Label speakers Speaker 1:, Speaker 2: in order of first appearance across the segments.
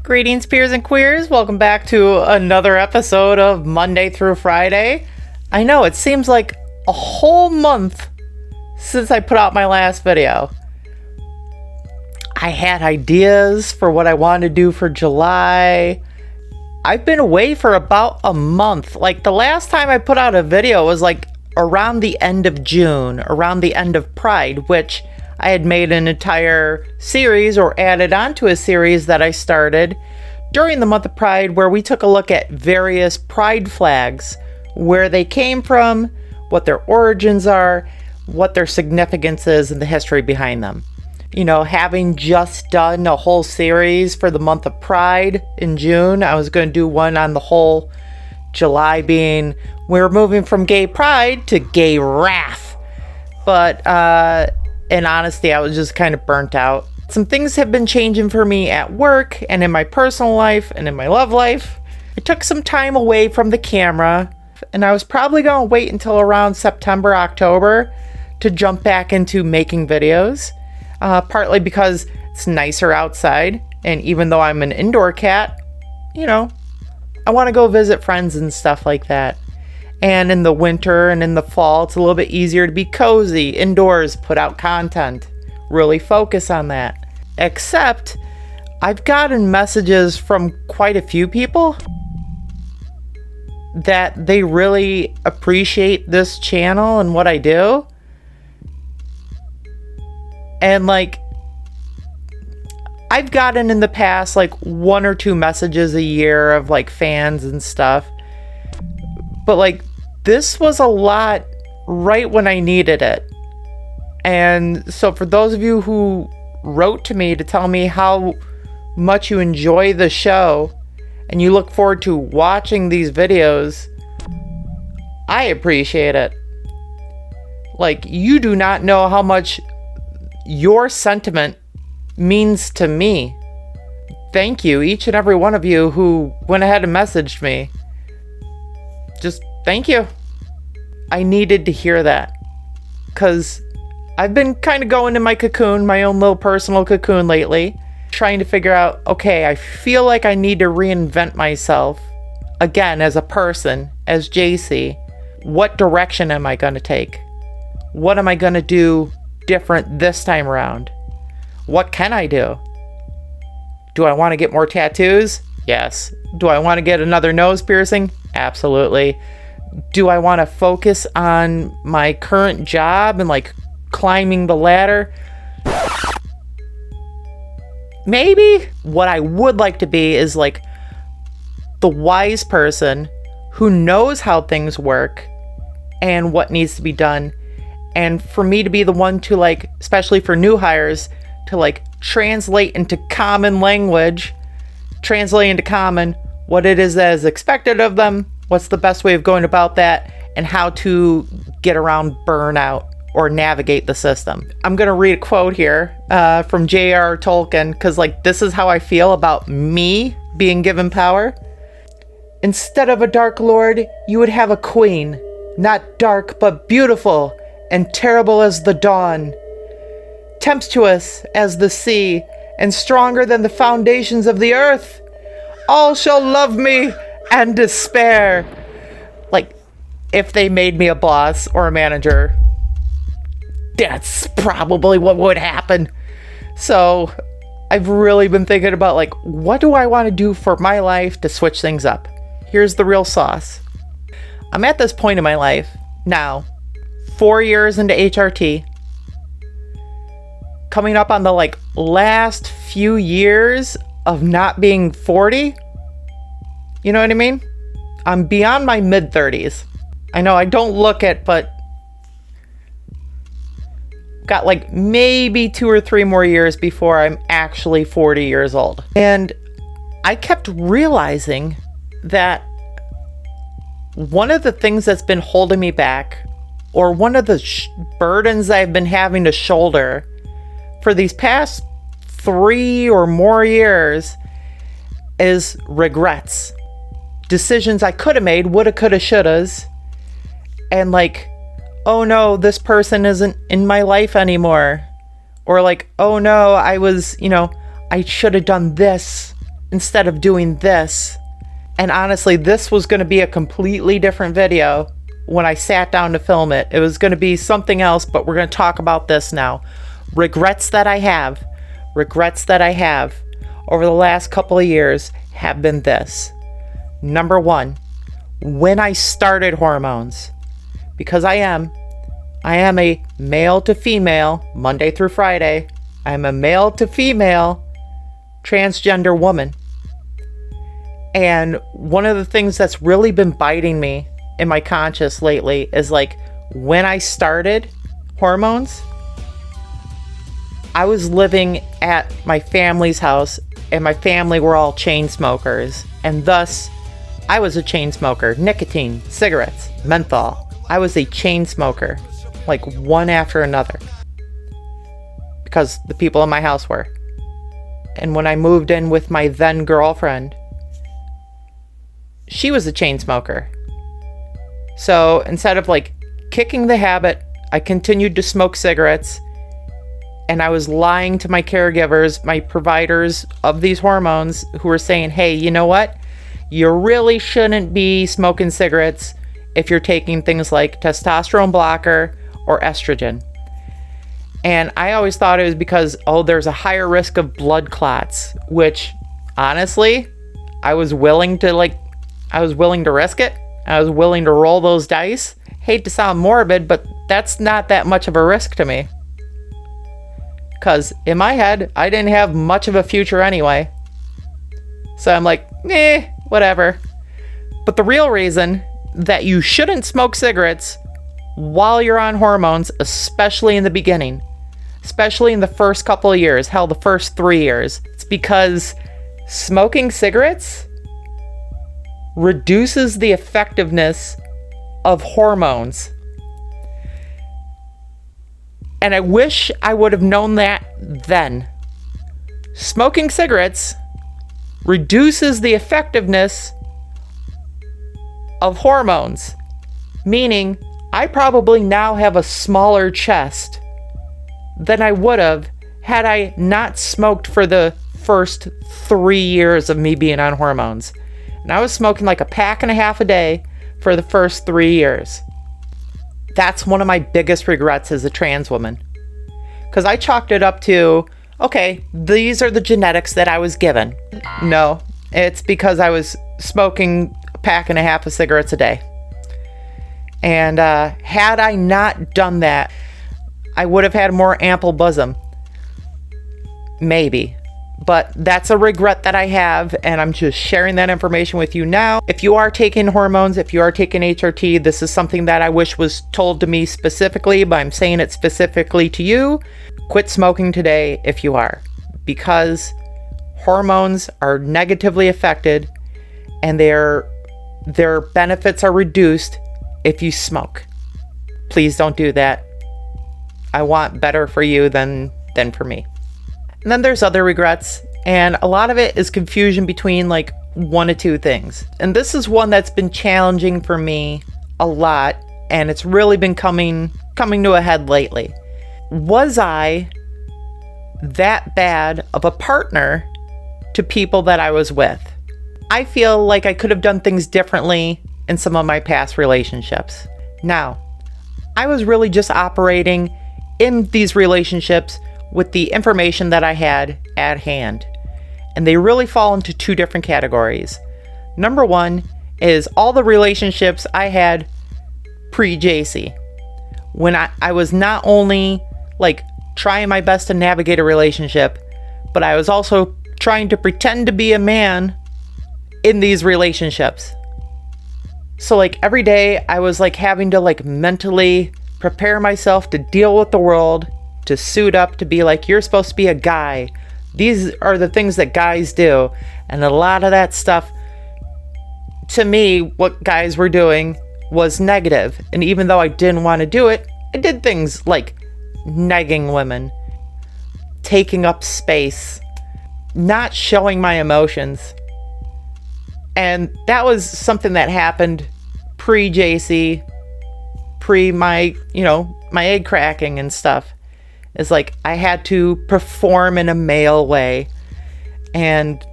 Speaker 1: Greetings, peers and queers. Welcome back to another episode of Monday through Friday. I know, it seems like a whole month since I put out my last video. I had ideas for what I wanted to do for July. I've been away for about a month. Like, the last time I put out a video was like around the end of June, around the end of Pride, which I had made an entire series or added onto a series that I started during the month of Pride, where we took a look at various Pride flags, where they came from, what their origins are, what their significance is, and the history behind them. You know, having just done a whole series for the month of Pride in June, I was going to do one on the whole July, being we're moving from gay pride to gay wrath. But in honesty, I was just kind of burnt out. Some things have been changing for me at work and in my personal life and in my love life. I took some time away from the camera, and I was probably going to wait until around September, October to jump back into making videos. Partly because it's nicer outside, and even though I'm an indoor cat, you know, I want to go visit friends and stuff like that. And in the winter and in the fall, it's a little bit easier to be cozy indoors, put out content, really focus on that. Except, I've gotten messages from quite a few people that they really appreciate this channel and what I do. And like, I've gotten in the past like 1 or 2 messages a year of like fans and stuff. But like, this was a lot right when I needed it. And so for those of you who wrote to me to tell me how much you enjoy the show and you look forward to watching these videos, I appreciate it. Like, you do not know how much your sentiment means to me. Thank you, each and every one of you who went ahead and messaged me. Just thank you. I needed to hear that, because I've been kind of going in my cocoon, my own little personal cocoon lately, trying to figure out, okay, I feel like I need to reinvent myself again as a person, as JC. What direction am I going to take? What am I going to do different this time around? What can I do? Do I want to get more tattoos? Yes. Do I want to get another nose piercing? Absolutely. Do I want to focus on my current job and like climbing the ladder? Maybe. What I would like to be is like the wise person who knows how things work and what needs to be done. And for me to be the one to, like, especially for new hires, to like translate into common language, translate into common what it is that is expected of them, what's the best way of going about that, and how to get around burnout or navigate the system. I'm going to read a quote here from J.R. Tolkien, because like, this is how I feel about me being given power. Instead of a dark lord, you would have a queen, not dark but beautiful, and terrible as the dawn, tempestuous as the sea, and stronger than the foundations of the earth. All shall love me and despair. Like, if they made me a boss or a manager, that's probably what would happen. So I've really been thinking about like, what do I want to do for my life to switch things up? Here's the real sauce. I'm at this point in my life now, 4 years into HRT, coming up on the like last few years of not being 40. You know what I mean? I'm beyond my mid-30s. I know I don't look it, but got like maybe 2 or 3 more years before I'm actually 40 years old. And I kept realizing that one of the things that's been holding me back, or one of the burdens I've been having to shoulder for these past 3 or more years, is regrets. Decisions I could have made, woulda, coulda, shouldas, and like, oh no, this person isn't in my life anymore. Or like, oh no, I should have done this instead of doing this. And honestly, this was going to be a completely different video when I sat down to film it. It was going to be something else, but we're going to talk about this now. Regrets that I have over the last couple of years have been this. Number one, when I started hormones, because I am a male to female, Monday through Friday. I'm a male to female transgender woman. And one of the things that's really been biting me in my conscience lately is like when I started hormones, I was living at my family's house and my family were all chain smokers. And thus, I was a chain smoker. Nicotine, cigarettes, menthol. I was a chain smoker, like one after another. Because the people in my house were. And when I moved in with my then girlfriend, she was a chain smoker. So instead of like kicking the habit, I continued to smoke cigarettes. And I was lying to my caregivers, my providers of these hormones, who were saying, hey, you know what? You really shouldn't be smoking cigarettes if you're taking things like testosterone blocker or estrogen. And I always thought it was because, there's a higher risk of blood clots, which honestly, I was willing to risk it. I was willing to roll those dice. Hate to sound morbid, but that's not that much of a risk to me. Because in my head, I didn't have much of a future anyway. So I'm like, whatever. But the real reason that you shouldn't smoke cigarettes while you're on hormones, especially in the beginning, especially in the first couple of years, hell, the first 3 years, it's because smoking cigarettes reduces the effectiveness of hormones. And I wish I would have known that then. Smoking cigarettes reduces the effectiveness of hormones, meaning I probably now have a smaller chest than I would have had I not smoked for the first 3 years of me being on hormones. And I was smoking like a pack and a half a day for the first 3 years. That's one of my biggest regrets as a trans woman. Because I chalked it up to, okay, these are the genetics that I was given. No, it's because I was smoking a pack and a half of cigarettes a day. And had I not done that, I would have had a more ample bosom. Maybe. But that's a regret that I have, and I'm just sharing that information with you now. If you are taking hormones, if you are taking HRT, this is something that I wish was told to me specifically, but I'm saying it specifically to you. Quit smoking today if you are, because hormones are negatively affected and their benefits are reduced if you smoke. Please don't do that. I want better for you than for me. And then there's other regrets, and a lot of it is confusion between like one or two things. And this is one that's been challenging for me a lot, and it's really been coming to a head lately. Was I that bad of a partner to people that I was with? I feel like I could have done things differently in some of my past relationships. Now, I was really just operating in these relationships with the information that I had at hand. And they really fall into two different categories. Number one is all the relationships I had pre-JC. When I was not only like trying my best to navigate a relationship, but I was also trying to pretend to be a man in these relationships. So like every day I was like having to like mentally prepare myself to deal with the world, to suit up, to be like, you're supposed to be a guy. These are the things that guys do. And a lot of that stuff, to me, what guys were doing was negative. And even though I didn't want to do it, I did things like negging women, taking up space, not showing my emotions. And that was something that happened pre-JC, pre my egg cracking and stuff. Is like I had to perform in a male way. And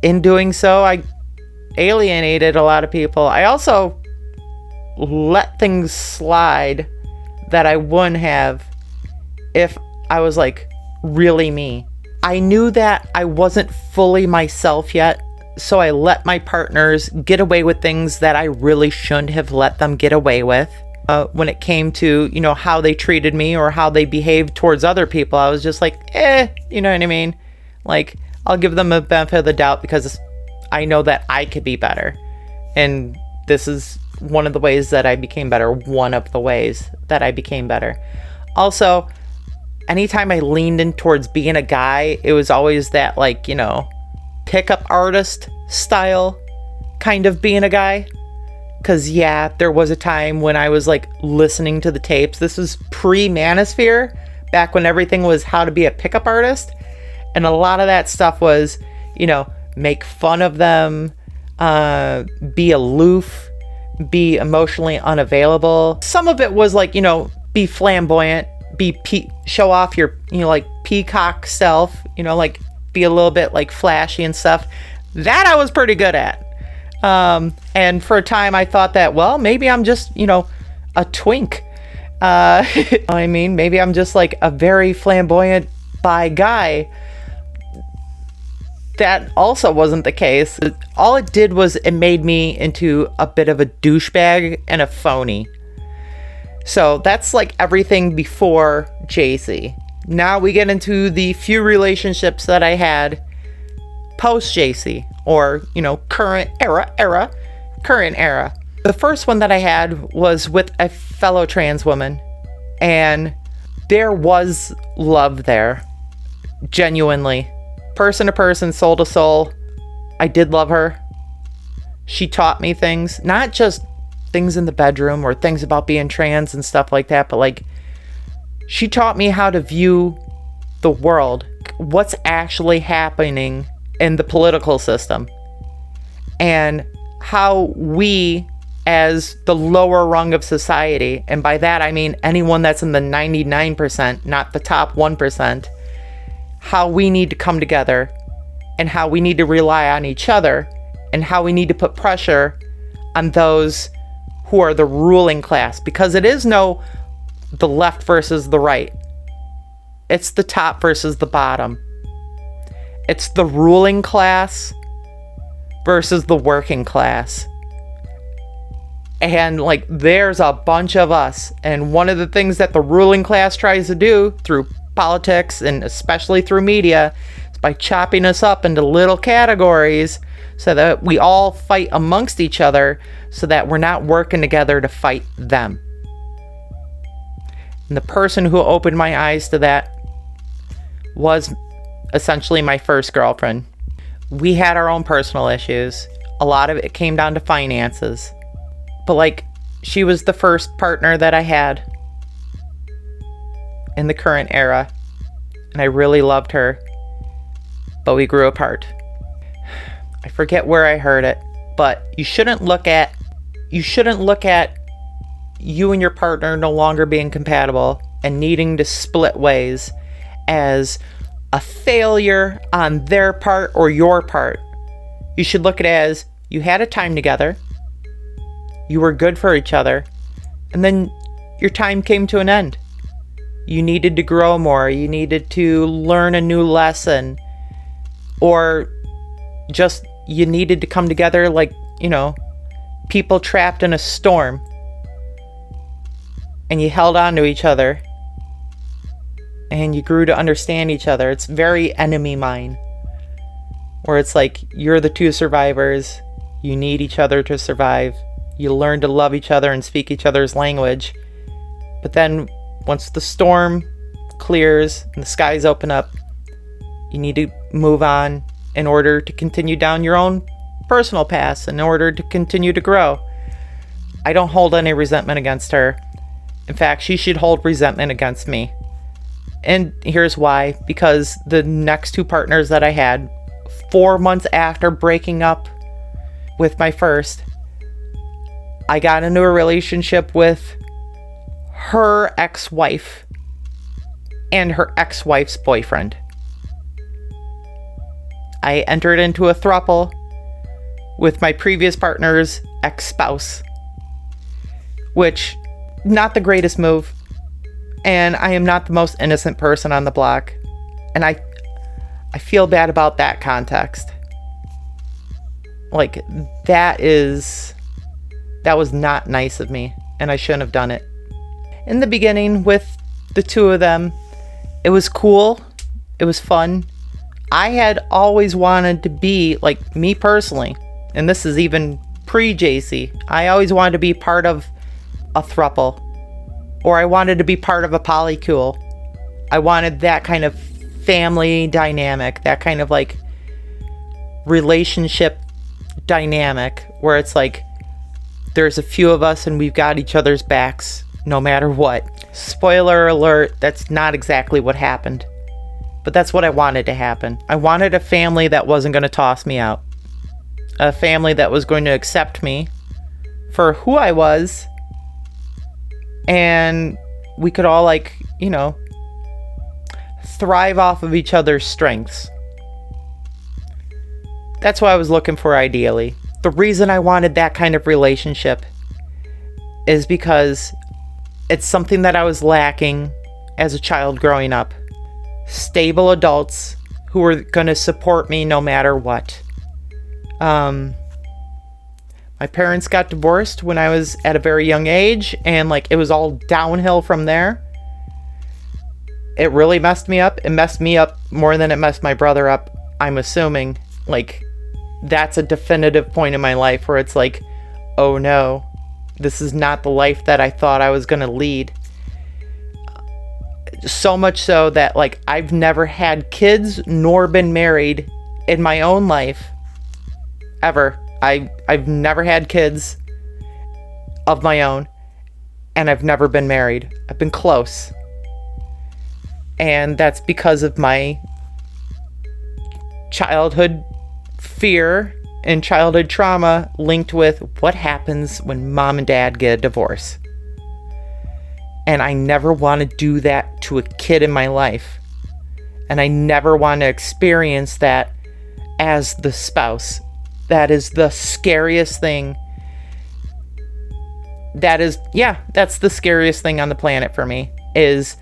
Speaker 1: in doing so, I alienated a lot of people. I also let things slide that I wouldn't have if I was like really me. I knew that I wasn't fully myself yet, so I let my partners get away with things that I really shouldn't have let them get away with. When it came to, how they treated me or how they behaved towards other people, I was just like, you know what I mean? Like, I'll give them a benefit of the doubt because I know that I could be better. And this is one of the ways that I became better. One of the ways that I became better. Also, anytime I leaned in towards being a guy, it was always that, like, pickup artist style kind of being a guy. Because, yeah, there was a time when I was, like, listening to the tapes. This was pre-Manosphere, back when everything was how to be a pickup artist. And a lot of that stuff was, make fun of them, be aloof, be emotionally unavailable. Some of it was, like, be flamboyant, show off your, like, peacock self, like, be a little bit, like, flashy and stuff. That I was pretty good at. And for a time I thought that, well, maybe I'm just, a twink. Maybe I'm just like a very flamboyant bi guy. That also wasn't the case. All it did was it made me into a bit of a douchebag and a phony. So that's like everything before JC. Now we get into the few relationships that I had post JC, or, current era. The first one that I had was with a fellow trans woman, and there was love there. Genuinely. Person to person, soul to soul. I did love her. She taught me things, not just things in the bedroom or things about being trans and stuff like that, but like, she taught me how to view the world, what's actually happening in the political system, and how we, as the lower rung of society, and by that I mean anyone that's in the 99%, not the top 1%, how we need to come together, and how we need to rely on each other, and how we need to put pressure on those who are the ruling class, because it is no the left versus the right. It's the top versus the bottom. It's the ruling class versus the working class. And like, there's a bunch of us. And one of the things that the ruling class tries to do through politics, and especially through media, is by chopping us up into little categories so that we all fight amongst each other, so that we're not working together to fight them. And the person who opened my eyes to that was essentially my first girlfriend. We had our own personal issues. A lot of it came down to finances. But like, she was the first partner that I had in the current era. And I really loved her. But we grew apart. I forget where I heard it, but you shouldn't look at you and your partner no longer being compatible and needing to split ways as a failure on their part or your part. You should look at it as, you had a time together, you were good for each other, and then your time came to an end. You needed to grow more, you needed to learn a new lesson, or just you needed to come together like, people trapped in a storm, and you held on to each other, and you grew to understand each other. It's very Enemy Mine, where it's like, you're the two survivors, you need each other to survive, you learn to love each other and speak each other's language, but then once the storm clears and the skies open up, you need to move on in order to continue down your own personal paths, in order to continue to grow. I don't hold any resentment against her. In fact, she should hold resentment against me. And here's why. Because the next two partners that I had, 4 months after breaking up with my first, I got into a relationship with her ex-wife and her ex-wife's boyfriend. I entered into a throuple with my previous partner's ex-spouse, which, not the greatest move. And I am not the most innocent person on the block. And I feel bad about that context. Like, that was not nice of me, and I shouldn't have done it. In the beginning, with the two of them, it was cool. It was fun. I had always wanted to be, like, me personally, and this is even pre-JC, I always wanted to be part of a throuple, or I wanted to be part of a polycule. I wanted that kind of family dynamic, that kind of, like, relationship dynamic, where it's like, there's a few of us and we've got each other's backs no matter what. Spoiler alert, that's not exactly what happened. But that's what I wanted to happen. I wanted a family that wasn't going to toss me out. A family that was going to accept me for who I was. And we could all, like, you know, thrive off of each other's strengths. That's what I was looking for ideally. The reason I wanted that kind of relationship is because it's something that I was lacking as a child growing up. Stable adults who were going to support me no matter what. My parents got divorced when I was at a very young age, and, like, it was all downhill from there. It really messed me up. It messed me up more than it messed my brother up, I'm assuming. Like, that's a definitive point in my life where it's like, oh no, this is not the life that I thought I was going to lead. So much so that, like, I've never had kids nor been married in my own life. Ever. I've never had kids of my own, and I've never been married. I've been close. And that's because of my childhood fear and childhood trauma linked with what happens when mom and dad get a divorce. And I never want to do that to a kid in my life. And I never want to experience that as the spouse. That is the scariest thing. That's the scariest thing on the planet for me, is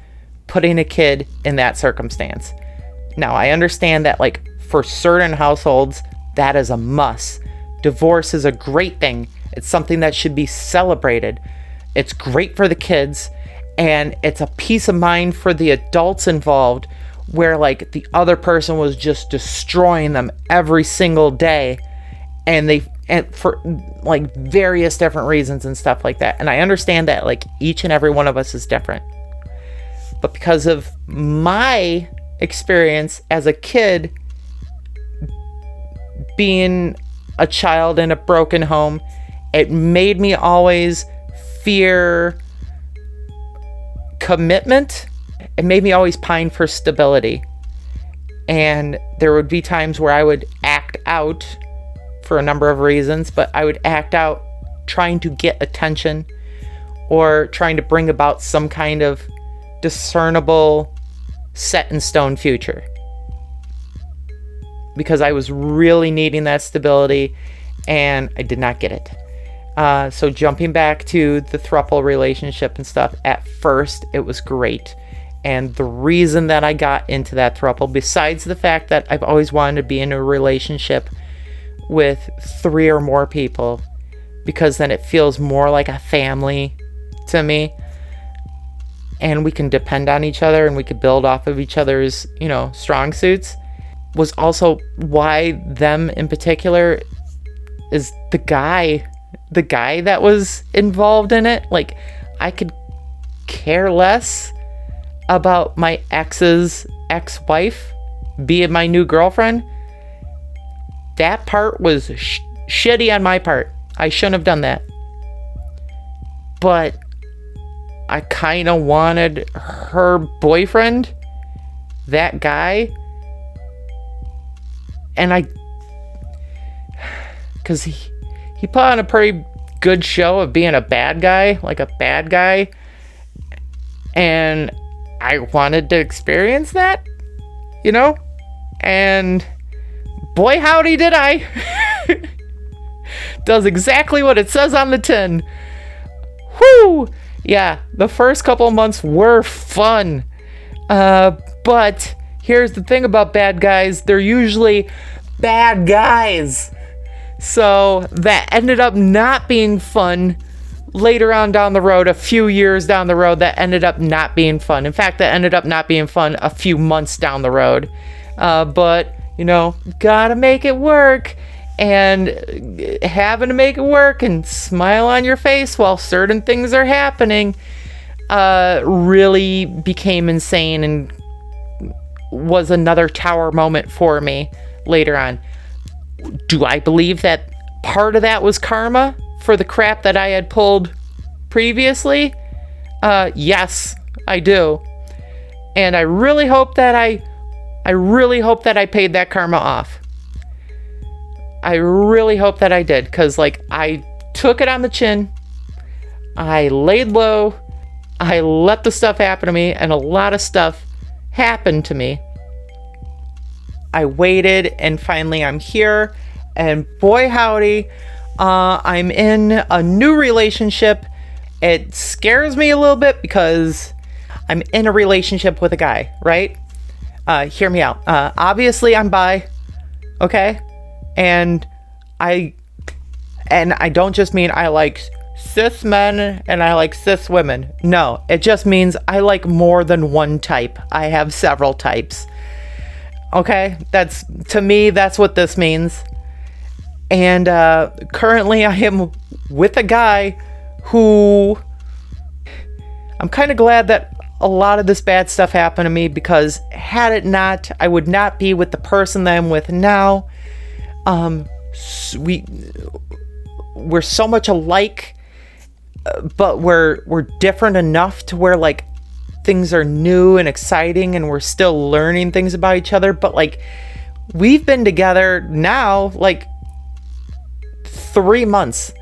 Speaker 1: putting a kid in that circumstance. Now, I understand that, like, for certain households, that is a must. Divorce is a great thing. It's something that should be celebrated. It's great for the kids, and it's a peace of mind for the adults involved, where, like, the other person was just destroying them every single day, and for, like, various different reasons and stuff like that. And I understand that, like, each and every one of us is different. But because of my experience as a kid, being a child in a broken home, it made me always fear commitment. It made me always pine for stability. And there would be times where I would act out for a number of reasons, but I would act out trying to get attention or trying to bring about some kind of discernible, set in stone future. Because I was really needing that stability, and I did not get it. So jumping back to the throuple relationship and stuff, at first it was great. And the reason that I got into that throuple, besides the fact that I've always wanted to be in a relationship with 3 or more people, because then it feels more like a family to me, and we can depend on each other and we can build off of each other's, you know, strong suits, was also why them in particular is the guy that was involved in it. Like, I could care less about my ex's ex-wife being my new girlfriend. That part was shitty on my part. I shouldn't have done that. But I kind of wanted her boyfriend, that guy, and because he put on a pretty good show of being a bad guy, like a bad guy, and I wanted to experience that, you know? And boy howdy did I. Does exactly what it says on the tin. Whoo! Yeah, the first couple of months were fun. But here's the thing about bad guys. They're usually bad guys. So that ended up not being fun later on down the road, a few years down the road. That ended up not being fun. In fact, that ended up not being fun a few months down the road. But, you know, gotta make it work. And having to make it work and smile on your face while certain things are happening really became insane and was another tower moment for me later on. Do I believe that part of that was karma for the crap that I had pulled previously? Yes, I do. And I really hope that I paid that karma off. I really hope that I did, because like I took it on the chin, I laid low, I let the stuff happen to me, and a lot of stuff happened to me. I waited, and finally I'm here, and boy howdy, I'm in a new relationship. It scares me a little bit because I'm in a relationship with a guy, right? Hear me out. Obviously I'm bi, okay? And I don't just mean I like cis men and I like cis women. No, it just means I like more than one type. I have several types. Okay? To me, that's what this means. And currently I am with a guy who I'm kind of glad that a lot of this bad stuff happened to me, because had it not, I would not be with the person that I'm with now. We're so much alike, but we're different enough to where like things are new and exciting and we're still learning things about each other. But like we've been together now like 3 months,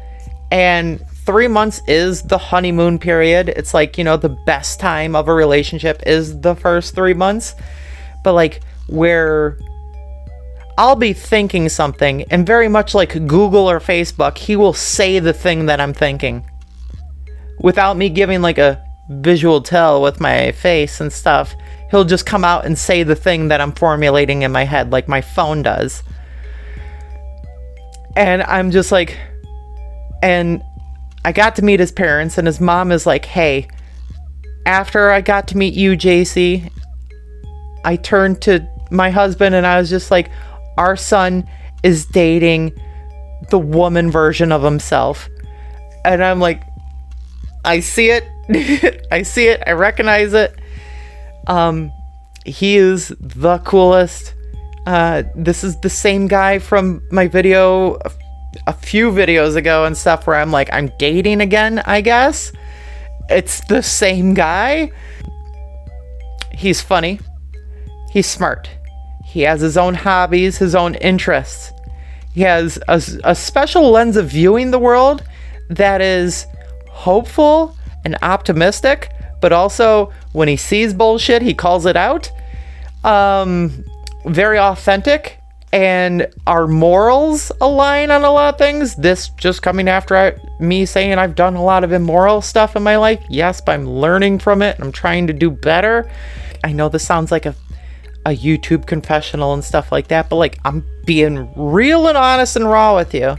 Speaker 1: and 3 months is the honeymoon period. It's like, you know, the best time of a relationship is the first 3 months. But like I'll be thinking something, and very much like Google or Facebook, he will say the thing that I'm thinking without me giving like a visual tell with my face and stuff. He'll just come out and say the thing that I'm formulating in my head, like my phone does. And I'm just like, and I got to meet his parents, and his mom is like, hey, after I got to meet you, JC, I turned to my husband and I was just like, our son is dating the woman version of himself. And I'm like, I see it. I see it. I recognize it. He is the coolest. This is the same guy from my video a few videos ago and stuff, where I'm like, I'm dating again, I guess. It's the same guy. He's funny. He's smart. He has his own hobbies, his own interests. He has a special lens of viewing the world that is hopeful and optimistic, but also when he sees bullshit, he calls it out. Very authentic, and our morals align on a lot of things. This just coming after me saying I've done a lot of immoral stuff in my life. Yes, but I'm learning from it and I'm trying to do better. I know this sounds like a YouTube confessional and stuff like that, but like I'm being real and honest and raw with you.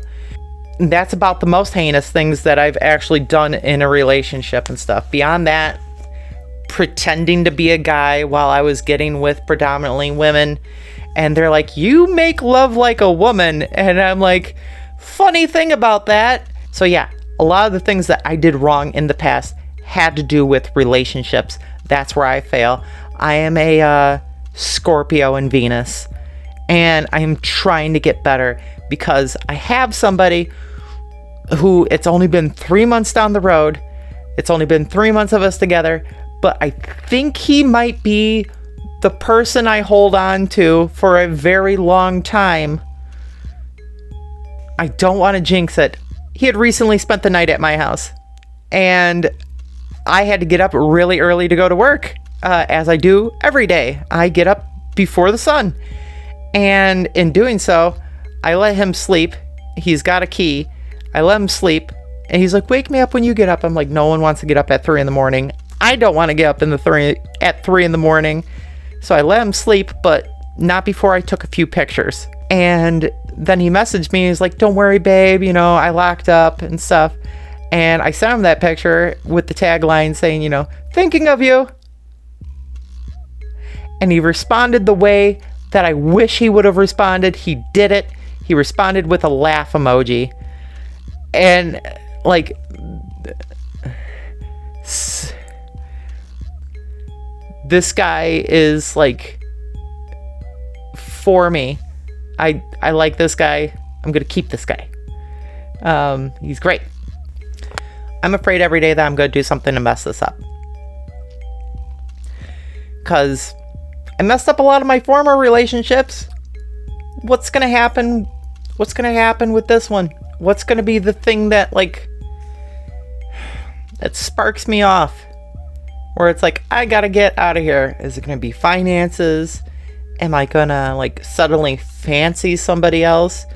Speaker 1: And that's about the most heinous things that I've actually done in a relationship and stuff. Beyond that, pretending to be a guy while I was getting with predominantly women, and they're like, you make love like a woman, and I'm like, funny thing about that. So yeah, a lot of the things that I did wrong in the past had to do with relationships. That's where I fail. I am a Scorpio in Venus, and I'm trying to get better because I have somebody who, it's only been 3 months down the road. It's only been 3 months of us together, but I think he might be the person I hold on to for a very long time. I don't want to jinx it. He had recently spent the night at my house, and I had to get up really early to go to work, as I do every day. I get up before the sun, And in doing so, I let him sleep. He's got a key. I let him sleep. And he's like, wake me up when you get up. I'm like, no one wants to get up at 3 in the morning. I don't want to get up at 3 in the morning. So I let him sleep, but not before I took a few pictures. And then he messaged me. He's like, don't worry, babe. You know, I locked up and stuff. And I sent him that picture with the tagline saying, you know, thinking of you. And he responded the way that I wish he would have responded. He did it. He responded with a laugh emoji. And like, this guy is like for me. I like this guy. I'm gonna keep this guy. He's great. I'm afraid every day that I'm gonna do something to mess this up, because I messed up a lot of my former relationships. What's gonna happen? What's gonna happen with this one? What's gonna be the thing that like that sparks me off, where it's like, I gotta get out of here? Is it gonna be finances? Am I gonna like suddenly fancy somebody else?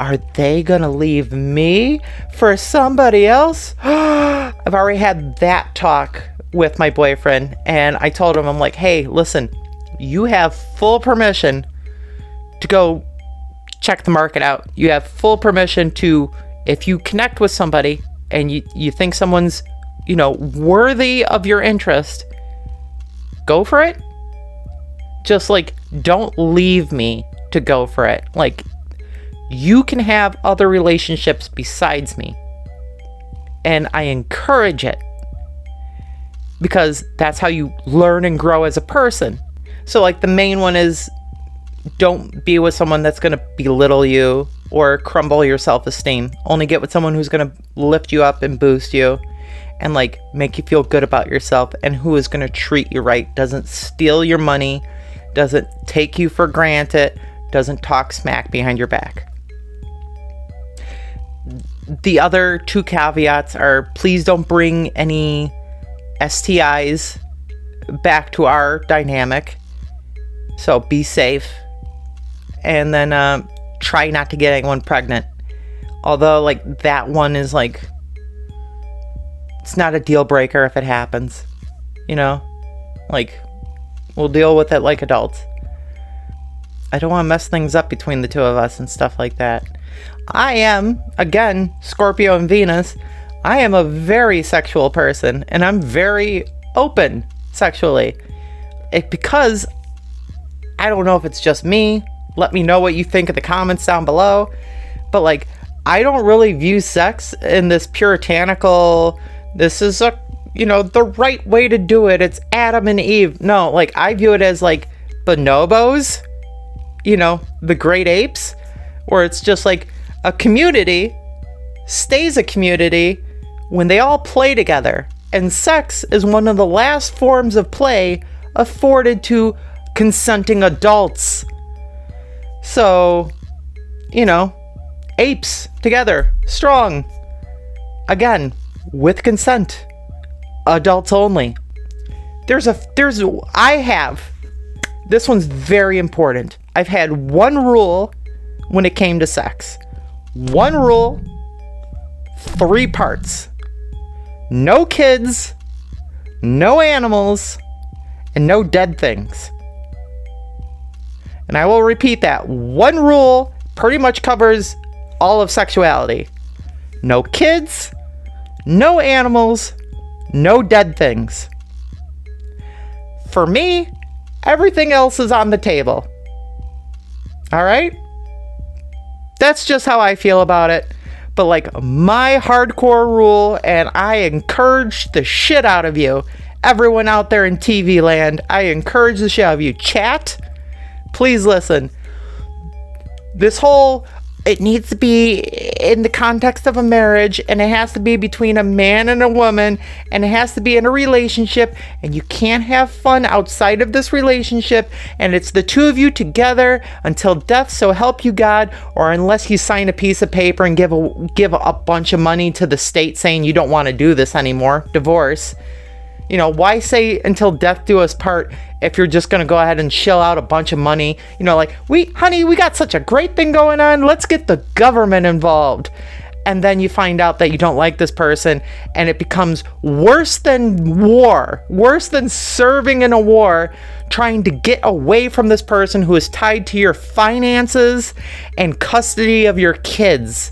Speaker 1: Are they gonna leave me for somebody else? I've already had that talk with my boyfriend, and I told him, I'm like, hey, listen, you have full permission to go check the market out. You have full permission to, if you connect with somebody and you think someone's, you know, worthy of your interest, go for it. Just like, don't leave me to go for it. Like, you can have other relationships besides me. And I encourage it, because that's how you learn and grow as a person. So like the main one is, don't be with someone that's going to belittle you or crumble your self-esteem. Only get with someone who's going to lift you up and boost you and like make you feel good about yourself, and who is going to treat you right, doesn't steal your money, doesn't take you for granted, doesn't talk smack behind your back. The other two caveats are, please don't bring any STIs back to our dynamic. So be safe. And then try not to get anyone pregnant. Although like that one is like, it's not a deal breaker if it happens. You know? Like, we'll deal with it like adults. I don't want to mess things up between the two of us and stuff like that. I am, again, Scorpio and Venus. I am a very sexual person, and I'm very open sexually. Because I don't know if it's just me. Let me know what you think in the comments down below. But like, I don't really view sex in this puritanical, this is a, you know, the right way to do it. It's Adam and Eve. No, like I view it as like bonobos, you know, the great apes, where it's just like a community stays a community when they all play together. And sex is one of the last forms of play afforded to consenting adults. So, you know, apes together, strong. Again, with consent. Adults only. This one's very important. I've had one rule when it came to sex. One rule, 3 parts. No kids, no animals, and no dead things. And I will repeat that. One rule pretty much covers all of sexuality. No kids, no animals, no dead things. For me, everything else is on the table. All right? That's just how I feel about it. But like my hardcore rule, and I encourage the shit out of you, everyone out there in TV land, I encourage the shit out of you. Chat, please listen. This whole, it needs to be in the context of a marriage, and it has to be between a man and a woman, and it has to be in a relationship, and you can't have fun outside of this relationship, and it's the two of you together until death so help you God, or unless you sign a piece of paper and give a bunch of money to the state saying you don't want to do this anymore, divorce. Why say until death do us part if you're just going to go ahead and shell out a bunch of money? Like, we got such a great thing going on. Let's get the government involved. And then you find out that you don't like this person, and it becomes worse than war, worse than serving in a war, trying to get away from this person who is tied to your finances and custody of your kids.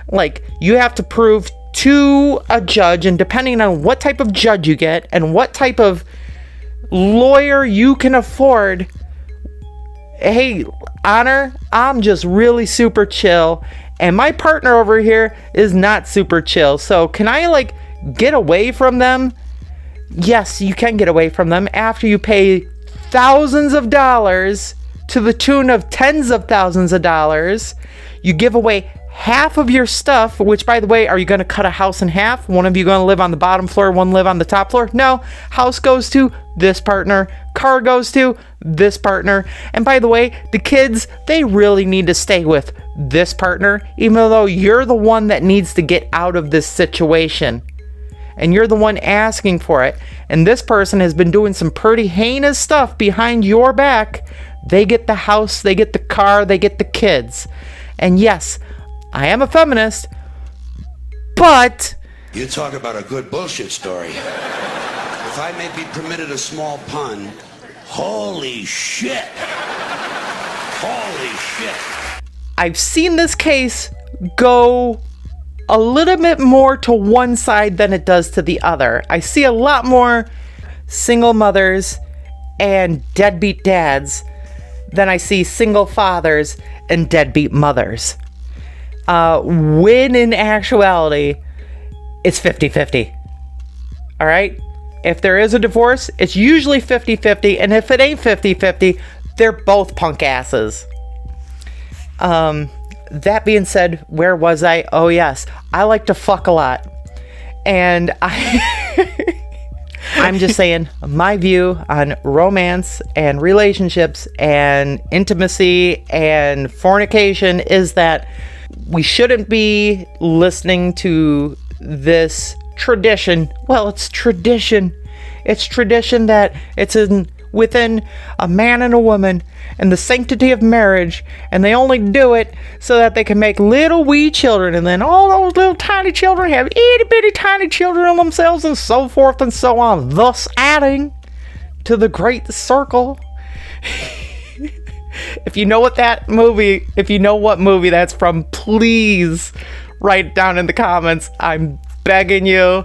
Speaker 1: Like, you have to prove to a judge, and depending on what type of judge you get and what type of lawyer you can afford, hey, Honor, I'm just really super chill, and my partner over here is not super chill. So can I get away from them? Yes, you can get away from them after you pay thousands of dollars to the tune of tens of thousands of dollars. You give away half of your stuff, which, by the way, are you going to cut a house in half? One of you going to live on the bottom floor, one live on the top floor? No. House goes to this partner. Car goes to this partner. And by the way, the kids, they really need to stay with this partner, even though you're the one that needs to get out of this situation. And you're the one asking for it. And this person has been doing some pretty heinous stuff behind your back. They get the house, they get the car, they get the kids. And yes, I am a feminist, but...
Speaker 2: You talk about a good bullshit story. If I may be permitted a small pun, holy shit. Holy shit.
Speaker 1: I've seen this case go a little bit more to one side than it does to the other. I see a lot more single mothers and deadbeat dads than I see single fathers and deadbeat mothers. When in actuality, it's 50-50. All right? If there is a divorce, it's usually 50-50. And if it ain't 50-50, they're both punk asses. That being said, where was I? Oh, yes. I like to fuck a lot. And I'm just saying, my view on romance and relationships and intimacy and fornication is that we shouldn't be listening to this tradition. Well, it's tradition. It's tradition that it's within a man and a woman and the sanctity of marriage, and they only do it so that they can make little wee children, and then all those little tiny children have itty bitty tiny children of themselves, and so forth and so on, thus adding to the great circle. If you know what movie that's from, please write it down in the comments. I'm begging you.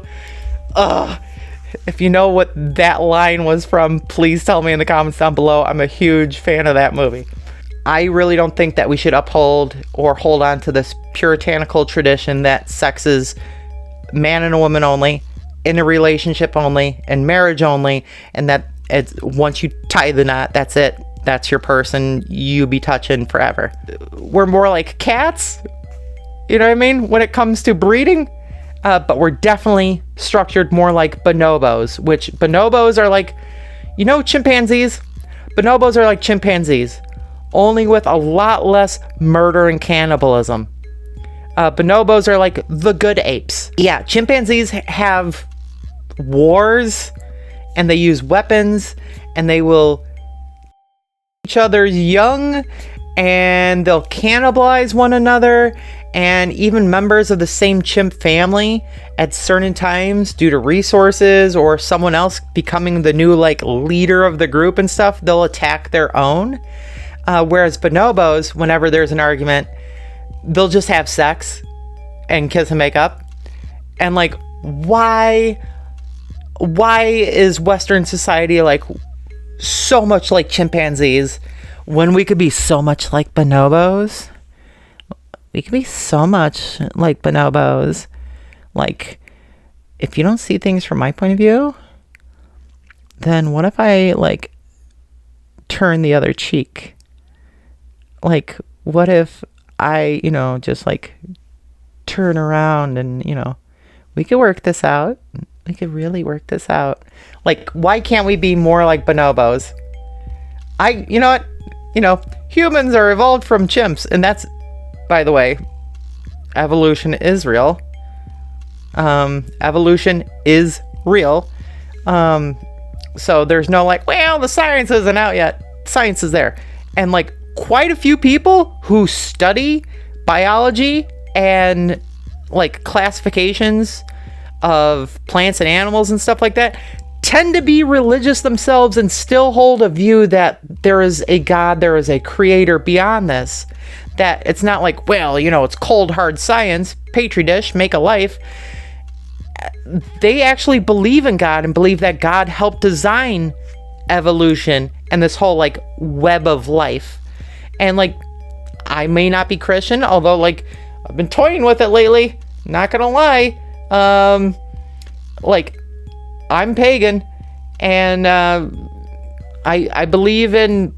Speaker 1: If you know what that line was from, please tell me in the comments down below. I'm a huge fan of that movie. I really don't think that we should uphold or hold on to this puritanical tradition that sex is man and a woman only, in a relationship only, in marriage only, and that it's once you tie the knot, that's it. That's your person. You be touching forever. We're more like cats, you know what I mean, when it comes to breeding. But we're definitely structured more like bonobos, which bonobos are like, chimpanzees? Bonobos are like chimpanzees, only with a lot less murder and cannibalism. Bonobos are like the good apes. Yeah, chimpanzees have wars, and they use weapons, and they will each other's young, and they'll cannibalize one another, and even members of the same chimp family at certain times, due to resources or someone else becoming the new leader of the group and stuff, they'll attack their own. Whereas bonobos, whenever there's an argument, they'll just have sex and kiss and make up. And why is Western society so much like chimpanzees when we could be so much like bonobos? We could be so much like bonobos. If you don't see things from my point of view, then what if I turn the other cheek? What if I, just turn around and, we could work this out. We could really work this out. Why can't we be more like bonobos? You know what? Humans are evolved from chimps, and that's, by the way, evolution is real. Evolution is real. So there's no like, well, the science isn't out yet. Science is there. And like quite a few people who study biology and like classifications of plants and animals and stuff like that tend to be religious themselves and still hold a view that there is a God, there is a creator beyond this. That it's not like, well, it's cold, hard science, petri dish, make a life. They actually believe in God and believe that God helped design evolution and this whole like web of life. And like, I may not be Christian, although like I've been toying with it lately, not gonna lie. Like I'm pagan, and I believe in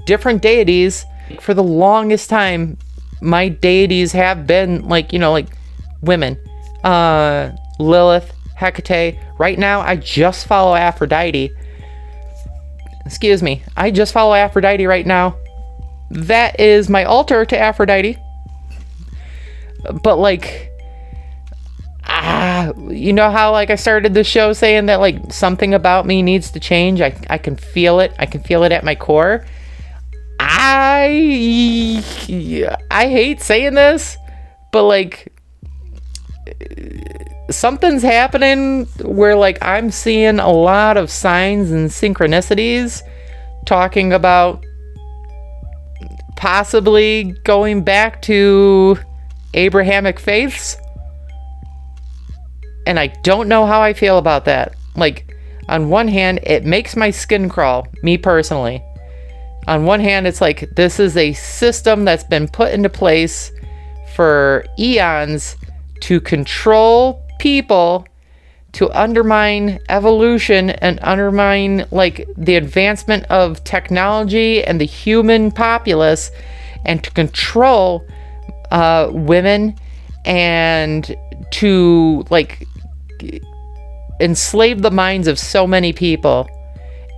Speaker 1: different deities. For the longest time, my deities have been like women, Lilith, Hecate. Right now, I just follow Aphrodite. Excuse me, I just follow Aphrodite right now. That is my altar to Aphrodite. But like, you know how like I started the show saying that like something about me needs to change. I can feel it. I can feel it at my core. I hate saying this, but like something's happening where like I'm seeing a lot of signs and synchronicities talking about possibly going back to Abrahamic faiths. And I don't know how I feel about that. Like, on one hand, it makes my skin crawl, me personally. On one hand, it's like, this is a system that's been put into place for eons to control people, to undermine evolution and undermine, like, the advancement of technology and the human populace, and to control women and to, like, enslave the minds of so many people,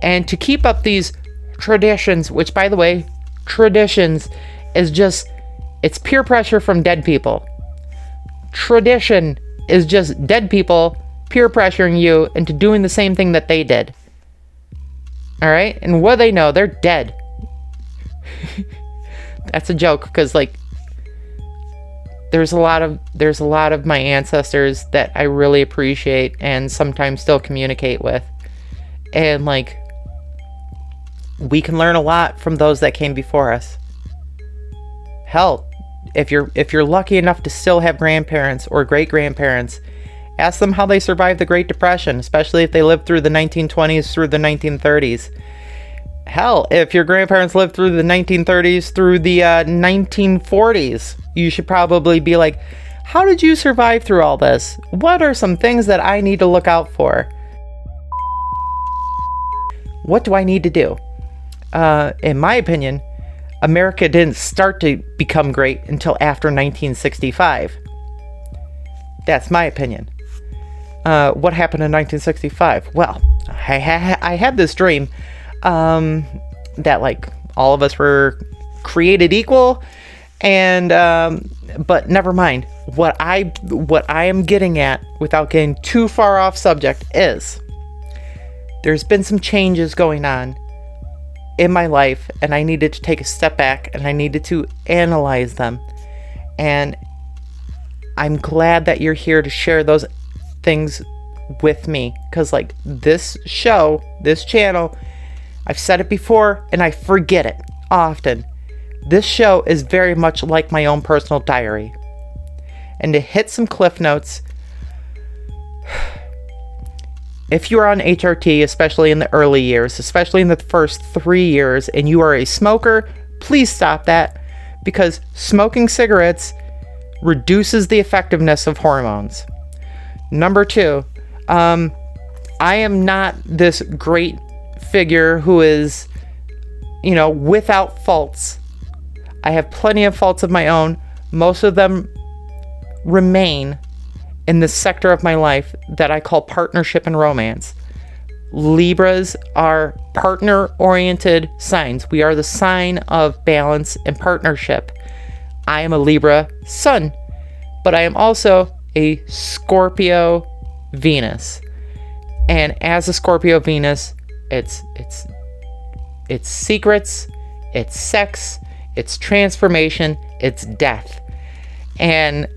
Speaker 1: and to keep up these traditions, which, by the way, traditions is just, it's peer pressure from dead people. Tradition is just dead people peer pressuring you into doing the same thing that they did. All right? And what do they know? They're dead. That's a joke, because like there's a lot of my ancestors that I really appreciate and sometimes still communicate with. And like, we can learn a lot from those that came before us. Hell, if you're lucky enough to still have grandparents or great-grandparents, ask them how they survived the Great Depression, especially if they lived through the 1920s through the 1930s. Hell, if your grandparents lived through the 1930s through the 1940s, you should probably be like, how did you survive through all this? What are some things that I need to look out for? What do I need to do? In my opinion, America didn't start to become great until after 1965. That's my opinion. What happened in 1965? Well, I had this dream that like all of us were created equal, and but never mind. What I am getting at, without getting too far off subject, is there's been some changes going on in my life, and I needed to take a step back and I needed to analyze them. And I'm glad that you're here to share those things with me, because like this show, this channel, I've said it before and I forget it often. This show is very much like my own personal diary. And to hit some cliff notes, if you're on HRT, especially in the early years, especially in the first 3 years, and you are a smoker, please stop that, because smoking cigarettes reduces the effectiveness of hormones. Number 2, I am not this great figure who is, without faults. I have plenty of faults of my own. Most of them remain in the sector of my life that I call partnership and romance. Libras are partner-oriented signs. We are the sign of balance and partnership. I am a Libra sun, but I am also a Scorpio Venus. And as a Scorpio Venus, it's secrets, it's sex, it's transformation, it's death. And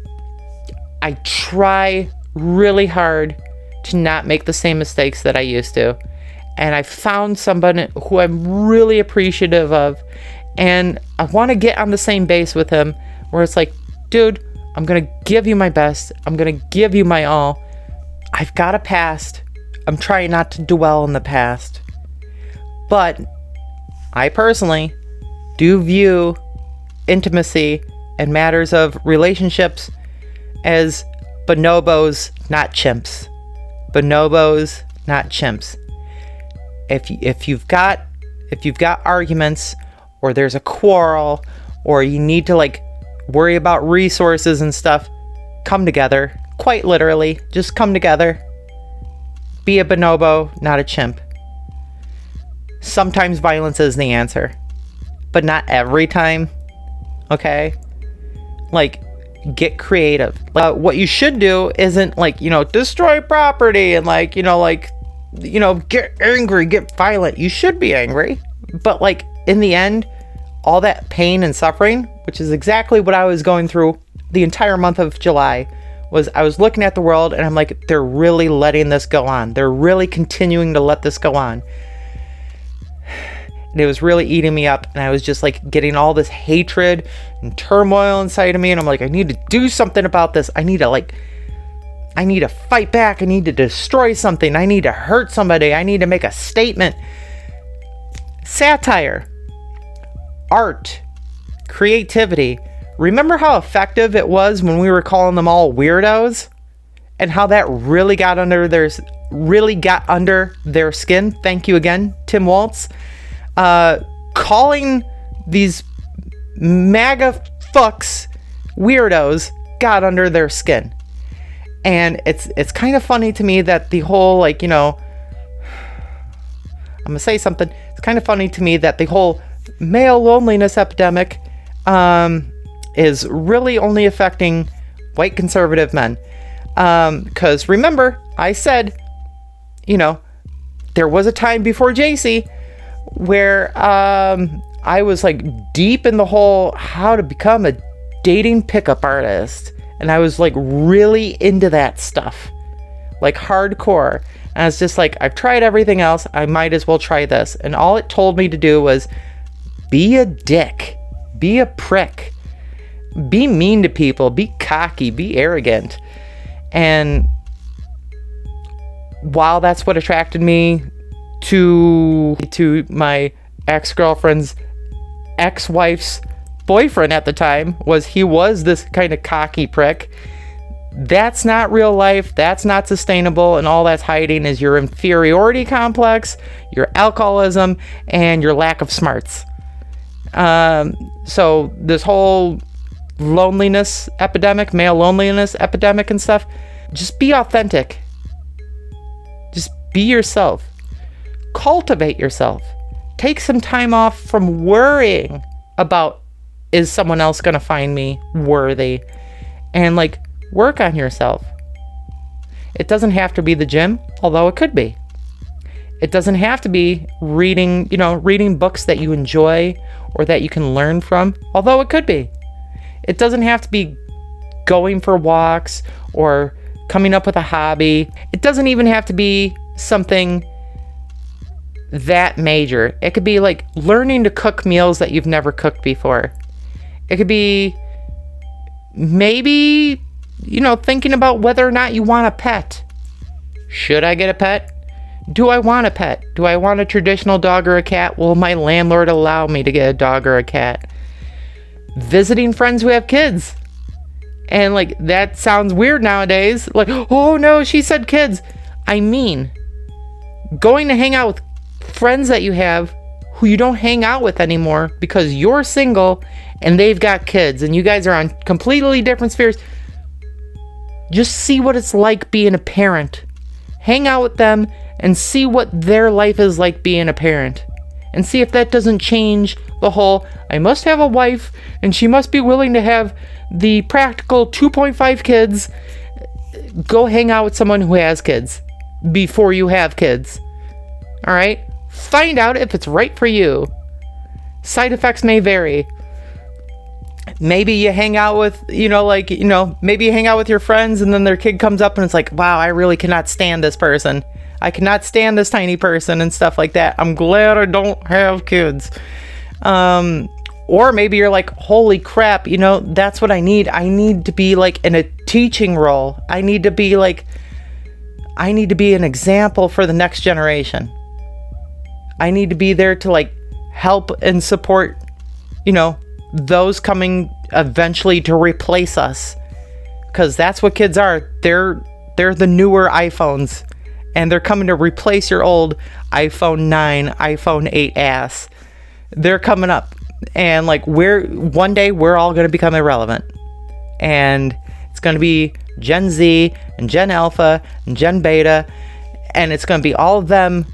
Speaker 1: I try really hard to not make the same mistakes that I used to. And I found somebody who I'm really appreciative of, and I want to get on the same base with him, where it's like, dude, I'm going to give you my best. I'm going to give you my all. I've got a past. I'm trying not to dwell in the past. But I personally do view intimacy and matters of relationships as bonobos, not chimps. Bonobos, not chimps. If you've got arguments, or there's a quarrel, or you need to like worry about resources and stuff, come together. Quite literally, just come together. Be a bonobo, not a chimp. Sometimes violence is the answer, but not every time. Okay? Like, get creative. What you should do isn't like, destroy property and get angry, get violent. You should be angry, but like in the end, all that pain and suffering, which is exactly what I was going through the entire month of July, was I was looking at the world and I'm like, they're really letting this go on. They're really continuing to let this go on. And it was really eating me up, and I was just like getting all this hatred and turmoil inside of me, and I'm like, I need to do something about this. I need to fight back. I need to destroy something. I need to hurt somebody. I need to make a statement. Satire, art, creativity. Remember how effective it was when we were calling them all weirdos, and how that really got under their skin? Thank you again, Tim Waltz. Calling these MAGA fucks weirdos got under their skin. And it's kind of funny to me that the whole, I'm gonna say something. It's kind of funny to me that the whole male loneliness epidemic is really only affecting white conservative men. Because remember, I said, there was a time before JC where I was like deep in the whole how to become a dating pickup artist. And I was like really into that stuff, like hardcore. And I was just like, I've tried everything else. I might as well try this. And all it told me to do was be a dick, be a prick, be mean to people, be cocky, be arrogant. And while that's what attracted me to my ex-girlfriend's ex-wife's boyfriend at the time, he was this kind of cocky prick. That's not real life. That's not sustainable. And all that's hiding is your inferiority complex, your alcoholism, and your lack of smarts. So this whole loneliness epidemic, male loneliness epidemic and stuff, just be authentic. Just be yourself. Cultivate yourself. Take some time off from worrying about, is someone else going to find me worthy? And work on yourself. It doesn't have to be the gym, although it could be. It doesn't have to be reading books that you enjoy or that you can learn from, although it could be. It doesn't have to be going for walks or coming up with a hobby. It doesn't even have to be something that major. It could be like learning to cook meals that you've never cooked before. It could be maybe, thinking about whether or not you want a pet. Should I get a pet? Do I want a pet? Do I want a traditional dog or a cat? Will my landlord allow me to get a dog or a cat? Visiting friends who have kids. And that sounds weird nowadays. Oh no, she said kids. I mean, going to hang out with friends that you have who you don't hang out with anymore because you're single and they've got kids and you guys are on completely different spheres. Just see what it's like being a parent. Hang out with them and see what their life is like being a parent. And see if that doesn't change the whole, I must have a wife and she must be willing to have the practical 2.5 kids. Go hang out with someone who has kids. before you have kids. All right? Find out if it's right for you. Side effects may vary. Maybe you hang out with, maybe you hang out with your friends and then their kid comes up and it's like, wow, I really cannot stand this person. I cannot stand this tiny person and stuff like that. I'm glad I don't have kids. Or maybe you're like, holy crap, that's what I need. I need to be like in a teaching role. I need to be an example for the next generation. I need to be there to like help and support, those coming eventually to replace us. Because that's what kids are. They're the newer iPhones. And they're coming to replace your old iPhone 9, iPhone 8 ass. They're coming up. And like one day we're all going to become irrelevant. And it's going to be Gen Z and Gen Alpha and Gen Beta. And it's going to be all of them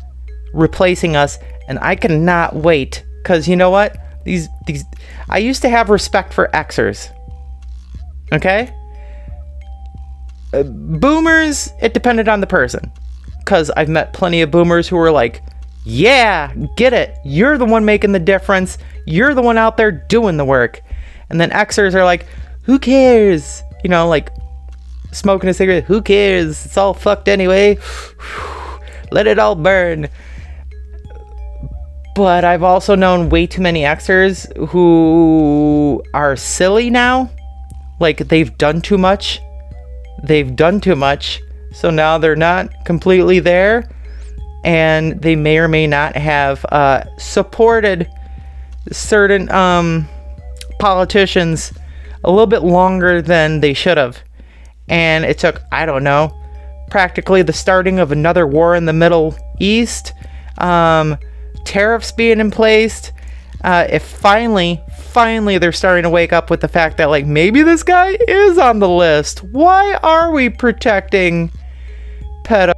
Speaker 1: replacing us. And I cannot wait. Because you know what? I used to have respect for Xers. Okay? Boomers, it depended on the person. Because I've met plenty of boomers who were like, yeah, get it. You're the one making the difference. You're the one out there doing the work. And then Xers are like, who cares? Like smoking a cigarette. Who cares? It's all fucked anyway. Let it all burn. But I've also known way too many Xers who are silly now. Like they've done too much. So now they're not completely there. And they may or may not have supported certain politicians a little bit longer than they should have. And it took, I don't know, practically the starting of another war in the Middle East. Tariffs being in place. If finally they're starting to wake up with the fact that like maybe this guy is on the list. Why are we protecting pedo?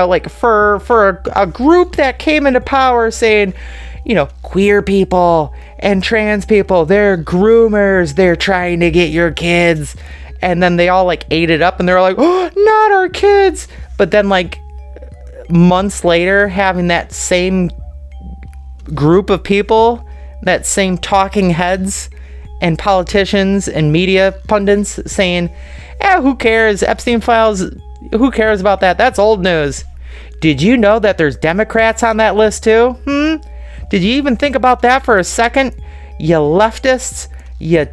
Speaker 1: Like for a group that came into power saying, queer people and trans people, they're groomers, they're trying to get your kids. And then they all like ate it up and they're like, oh, not our kids. But then like months later, having that same group of people, that same talking heads and politicians and media pundits saying, who cares? Epstein files, who cares about that? That's old news. Did you know that there's Democrats on that list too? Did you even think about that for a second? You leftists, you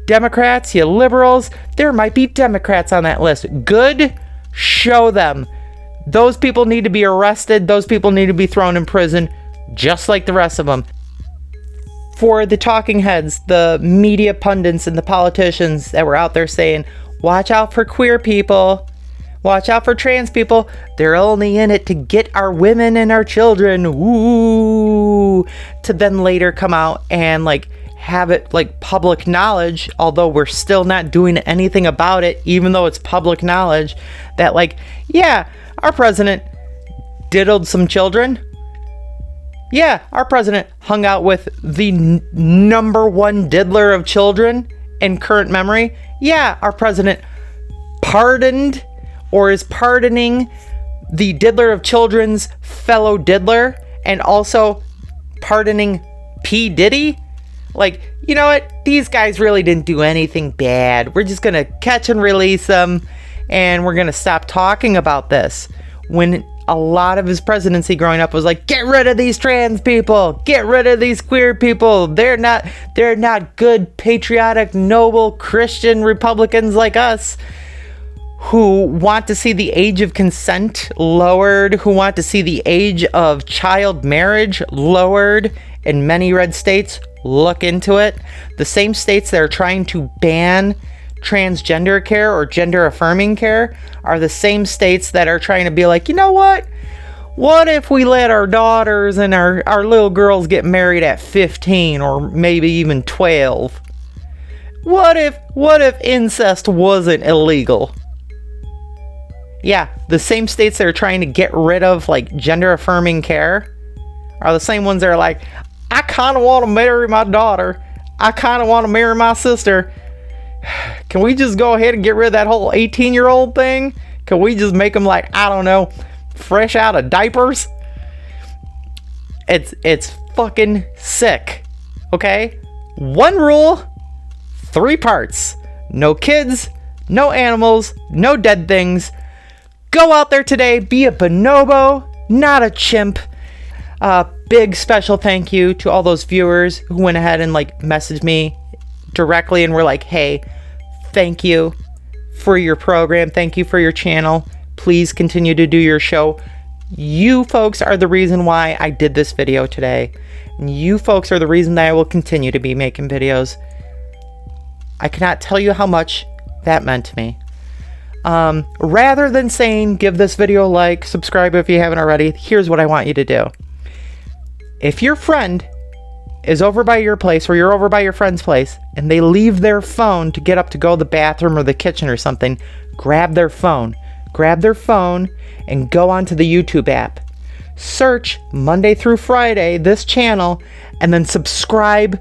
Speaker 1: Democrats, you liberals, there might be Democrats on that list. Good, show them. Those people need to be arrested. Those people need to be thrown in prison, just like the rest of them. For the talking heads, the media pundits, and the politicians that were out there saying, watch out for queer people, watch out for trans people, they're only in it to get our women and our children, ooh, to then later come out and like have it like public knowledge, although we're still not doing anything about it, even though it's public knowledge, that like, yeah, our president diddled some children. Yeah, our president hung out with the number one diddler of children in current memory. Yeah, our president pardoned or is pardoning the diddler of children's fellow diddler and also pardoning P. Diddy. Like, you know what? These guys really didn't do anything bad. We're just going to catch and release them and we're going to stop talking about this. When a lot of his presidency growing up was like, get rid of these trans people, get rid of these queer people. They're not good, patriotic, noble Christian Republicans like us who want to see the age of consent lowered, who want to see the age of child marriage lowered in many red states. Look into it. The same states that are trying to ban transgender care or gender affirming care are the same states that are trying to be like, you know what if we let our daughters and our little girls get married at 15 or maybe even 12? What if incest wasn't illegal? Yeah, the same states that are trying to get rid of like gender affirming care are the same ones that are like, I kind of want to marry my daughter, I kind of want to marry my sister. Can we just go ahead and get rid of that whole 18-year-old thing? Can we just make them like, I don't know, fresh out of diapers? It's fucking sick. Okay? 1 rule, 3 parts. No kids, no animals, no dead things. Go out there today, be a bonobo, not a chimp. Big special thank you to all those viewers who went ahead and like messaged me directly and were like, hey, thank you for your program. Thank you for your channel. Please continue to do your show. You folks are the reason why I did this video today. And you folks are the reason that I will continue to be making videos. I cannot tell you how much that meant to me. Rather than saying, give this video a like, subscribe if you haven't already, here's what I want you to do. If your friend is over by your place or you're over by your friend's place and they leave their phone to get up to go to the bathroom or the kitchen or something, grab their phone. Grab their phone and go onto the YouTube app. Search Monday through Friday, this channel, and then subscribe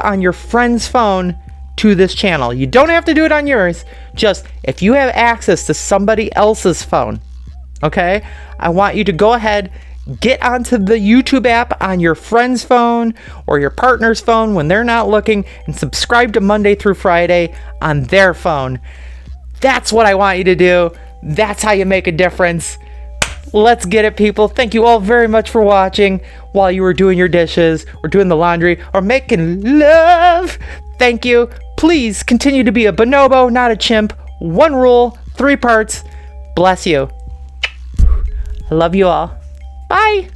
Speaker 1: on your friend's phone to this channel. You don't have to do it on yours. Just if you have access to somebody else's phone, okay? I want you to go ahead, get onto the YouTube app on your friend's phone or your partner's phone when they're not looking and subscribe to Monday through Friday on their phone. That's what I want you to do. That's how you make a difference. Let's get it, people. Thank you all very much for watching while you were doing your dishes or doing the laundry or making love. Thank you. Please continue to be a bonobo, not a chimp. 1 rule, 3 parts. Bless you. I love you all. Bye.